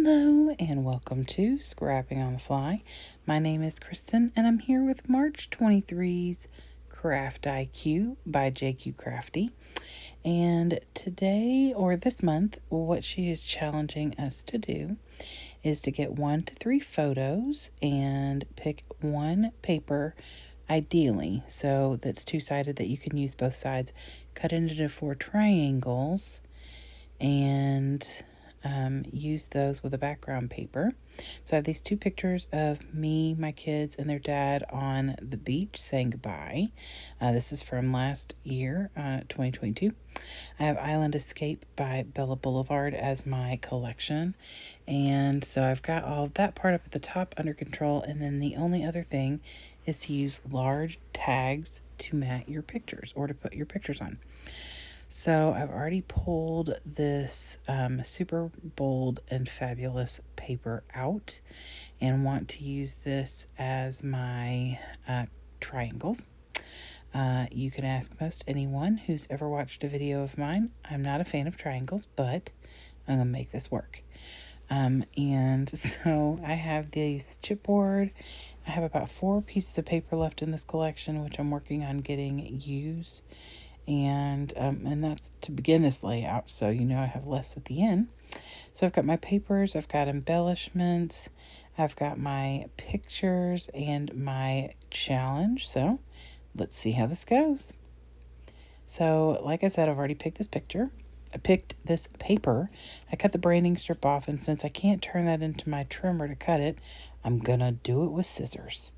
Hello and welcome to Scrapping on the Fly. My name is Kristen and I'm here with March 23's Craft IQ by JQ Crafty. And today, or this month, what she is challenging us to do is to get 1 to 3 photos and pick one paper, ideally, so that's two-sided that you can use both sides, cut it into 4 triangles, and use those with a background paper. So I have these 2 pictures of me, my kids, and their dad on the beach saying goodbye. This is from last year, 2022. I have Island Escape by Bella Boulevard as my collection. And so I've got all of that part up at the top under control. And then the only other thing is to use large tags to mat your pictures or to put your pictures on. So I've already pulled this super bold and fabulous paper out and want to use this as my triangles. You can ask most anyone who's ever watched a video of mine. I'm not a fan of triangles, but I'm going to make this work. And so I have these chipboard. I have about 4 pieces of paper left in this collection, which I'm working on getting used. And that's to begin this layout, so you know I have less at the end. So I've got my papers, I've got embellishments, I've got my pictures and my challenge. So let's see how this goes. So like I said, I've already picked this picture. I picked this paper. I cut the branding strip off, and since I can't turn that into my trimmer to cut it, I'm gonna do it with scissors.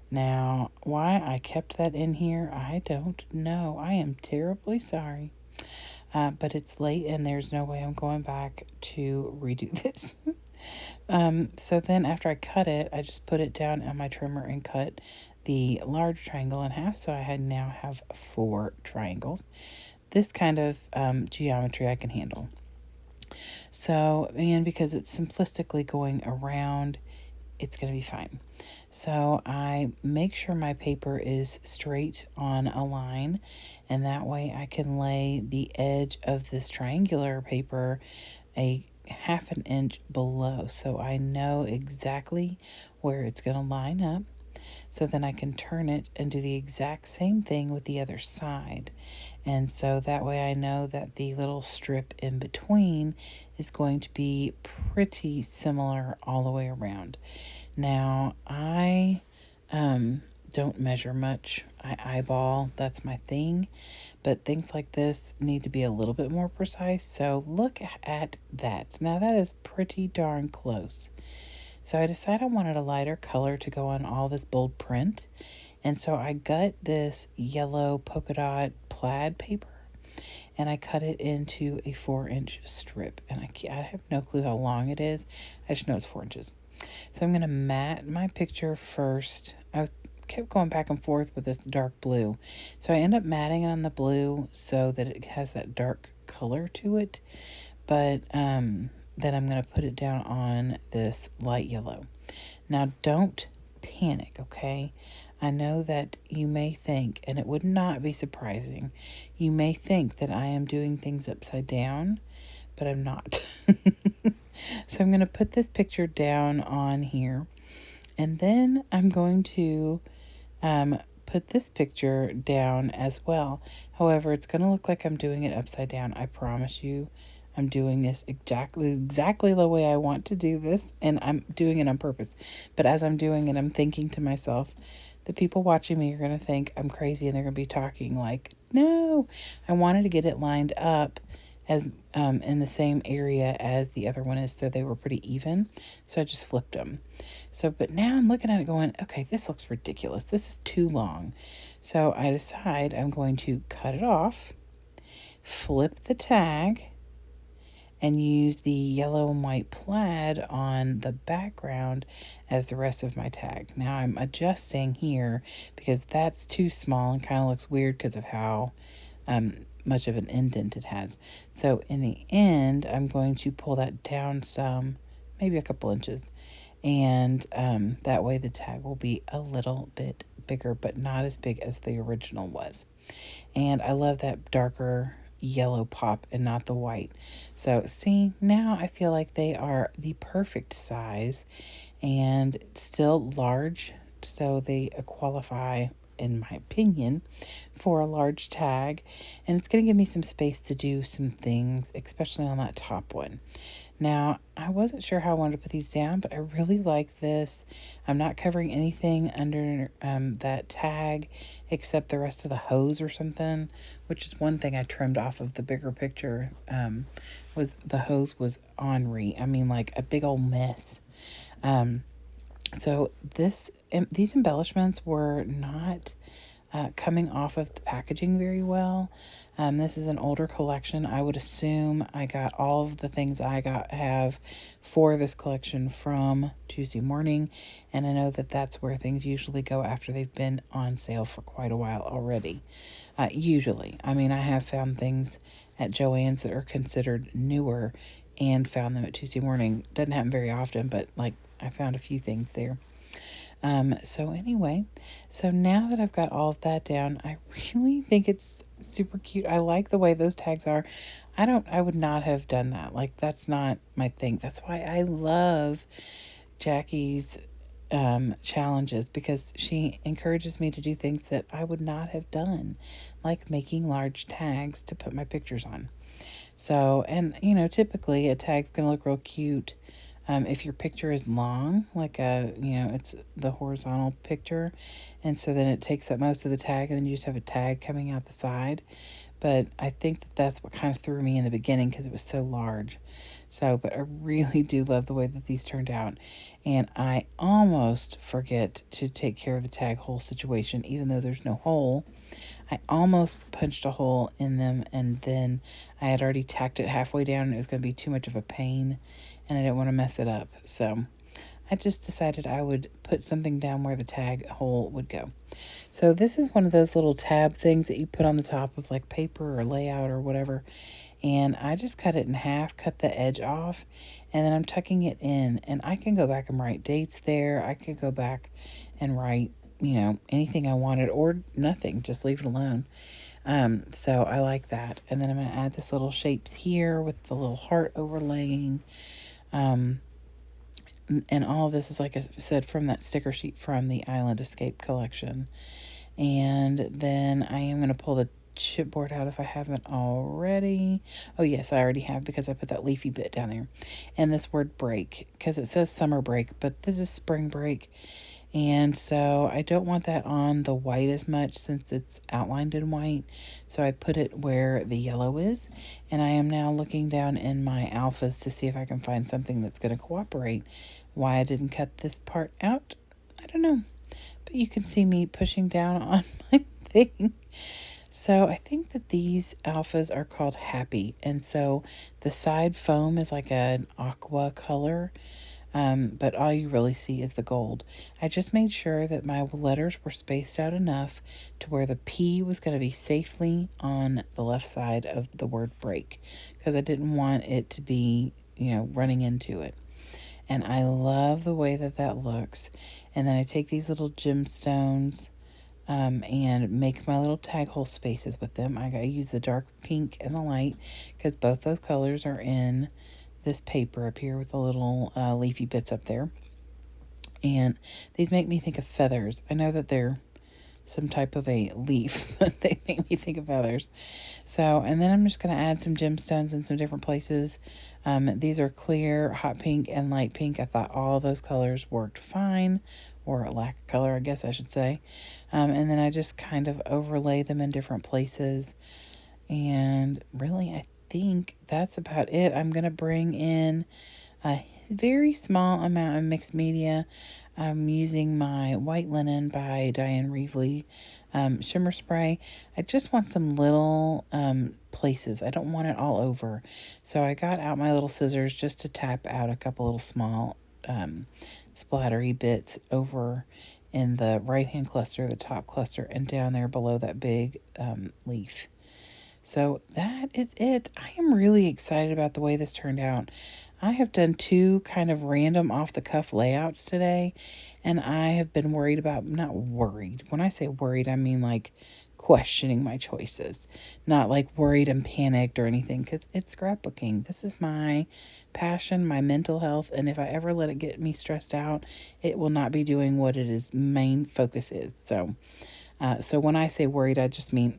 Now, why I kept that in here, I don't know. I am terribly sorry. But it's late and there's no way I'm going back to redo this. So then after I cut it, I just put it down on my trimmer and cut the large triangle in half. So I now have 4 triangles. This kind of geometry I can handle. So, and because it's simplistically going around, it's going to be fine. So I make sure my paper is straight on a line, and that way I can lay the edge of this triangular paper a 1/2 inch below, so I know exactly where it's going to line up. So then I can turn it and do the exact same thing with the other side. And so that way I know that the little strip in between is going to be pretty similar all the way around. Now, I don't measure much. I eyeball. That's my thing. But things like this need to be a little bit more precise. So look at that. Now, that is pretty darn close. So I decided I wanted a lighter color to go on all this bold print. And so I got this yellow polka dot plaid paper and I cut it into a 4-inch strip. And I have no clue how long it is. I just know it's 4 inches. So I'm going to mat my picture first. I kept going back and forth with this dark blue. So I end up matting it on the blue so that it has that dark color to it. But then I'm going to put it down on this light yellow. Now, don't panic, okay? I know that you may think, and it would not be surprising, you may think that I am doing things upside down, but I'm not. So I'm going to put this picture down on here, and then I'm going to put this picture down as well. However, it's going to look like I'm doing it upside down. I promise you. I'm doing this exactly the way I want to do this, and I'm doing it on purpose. But as I'm doing it, I'm thinking to myself, the people watching me are going to think I'm crazy, and they're going to be talking like, no. I wanted to get it lined up as in the same area as the other one is, so they were pretty even. So I just flipped them. So, but now I'm looking at it going, okay, this looks ridiculous. This is too long. So I decide I'm going to cut it off, flip the tag, and use the yellow and white plaid on the background as the rest of my tag. Now I'm adjusting here because that's too small and kind of looks weird because of how much of an indent it has. So in the end, I'm going to pull that down some, maybe a couple inches, and that way the tag will be a little bit bigger, but not as big as the original was. And I love that darker yellow pop and not the white. So see, now I feel like they are the perfect size and still large, so they qualify, in my opinion, for a large tag. And it's going to give me some space to do some things, especially on that top one. Now, I wasn't sure how I wanted to put these down, but I really like this. I'm not covering anything under that tag except the rest of the hose or something, which is one thing I trimmed off of the bigger picture. Was the hose was ornery. I mean, like a big old mess. So these embellishments were not coming off of the packaging very well. This is an older collection. I would assume I got all of the things have for this collection from Tuesday Morning, and I know that that's where things usually go after they've been on sale for quite a while already. Usually, I mean, I have found things at Joann's that are considered newer and found them at Tuesday Morning. Doesn't happen very often, but like I found a few things there. So anyway, so now that I've got all of that down, I really think it's super cute. I like the way those tags are. I would not have done that. Like, that's not my thing. That's why I love Jackie's challenges, because she encourages me to do things that I would not have done, like making large tags to put my pictures on. So, and typically a tag's gonna look real cute if your picture is long, like it's the horizontal picture, and so then it takes up most of the tag, and then you just have a tag coming out the side. But I think that that's what kind of threw me in the beginning because it was so large. So, but I really do love the way that these turned out. And I almost forget to take care of the tag hole situation, even though there's no hole. I almost punched a hole in them, and then I had already tacked it halfway down, and it was going to be too much of a pain, and I didn't want to mess it up. So I just decided I would put something down where the tag hole would go. So this is one of those little tab things that you put on the top of like paper or layout or whatever. And I just cut it in half, cut the edge off, and then I'm tucking it in. And I can go back and write dates there. I could go back and write, anything I wanted, or nothing, just leave it alone. So I like that. And then I'm going to add this little shapes here with the little heart overlaying. And all of this is, like I said, from that sticker sheet from the Island Escape collection. And then I am going to pull the chipboard out if I haven't already. Oh yes, I already have, because I put that leafy bit down there. And this word break, because it says summer break, but this is spring break. And so I don't want that on the white as much since it's outlined in white. So I put it where the yellow is. And I am now looking down in my alphas to see if I can find something that's going to cooperate. Why I didn't cut this part out, I don't know. But you can see me pushing down on my thing. So I think that these alphas are called Happy. And so the side foam is like an aqua color. But all you really see is the gold. I just made sure that my letters were spaced out enough to where the P was going to be safely on the left side of the word break, because I didn't want it to be, running into it. And I love the way that that looks. And then I take these little gemstones and make my little tag hole spaces with them. I use the dark pink and the light because both those colors are in this paper up here with the little leafy bits up there. And these make me think of feathers. I know that they're some type of a leaf, but they make me think of feathers. So, and then I'm just going to add some gemstones in some different places. These are clear, hot pink, and light pink. I thought all those colors worked fine, or a lack of color, I guess I should say. And then I just kind of overlay them in different places. And really, I think that's about it. I'm going to bring in a very small amount of mixed media. I'm using my White Linen by Diane Reevely shimmer spray. I just want some little places. I don't want it all over. So I got out my little scissors just to tap out a couple little small splattery bits over in the right-hand cluster, the top cluster, and down there below that big leaf. So that is it. I am really excited about the way this turned out. I have done 2 kind of random off-the-cuff layouts today, and I have been worried about, not worried. When I say worried, I mean like questioning my choices, not like worried and panicked or anything, because it's scrapbooking. This is my passion, my mental health, and if I ever let it get me stressed out, it will not be doing what it is main focus is. So when I say worried, I just mean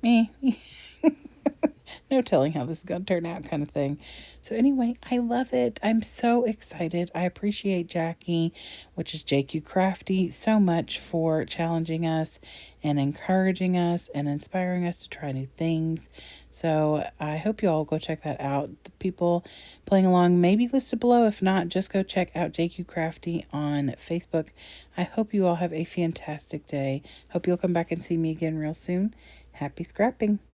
no telling how this is going to turn out kind of thing. So anyway, I love it. I'm so excited. I appreciate Jackie, which is JQ Crafty, so much for challenging us and encouraging us and inspiring us to try new things. So I hope you all go check that out. The people playing along may be listed below. If not, just go check out JQ Crafty on Facebook. I hope you all have a fantastic day. Hope you'll come back and see me again real soon. Happy scrapping.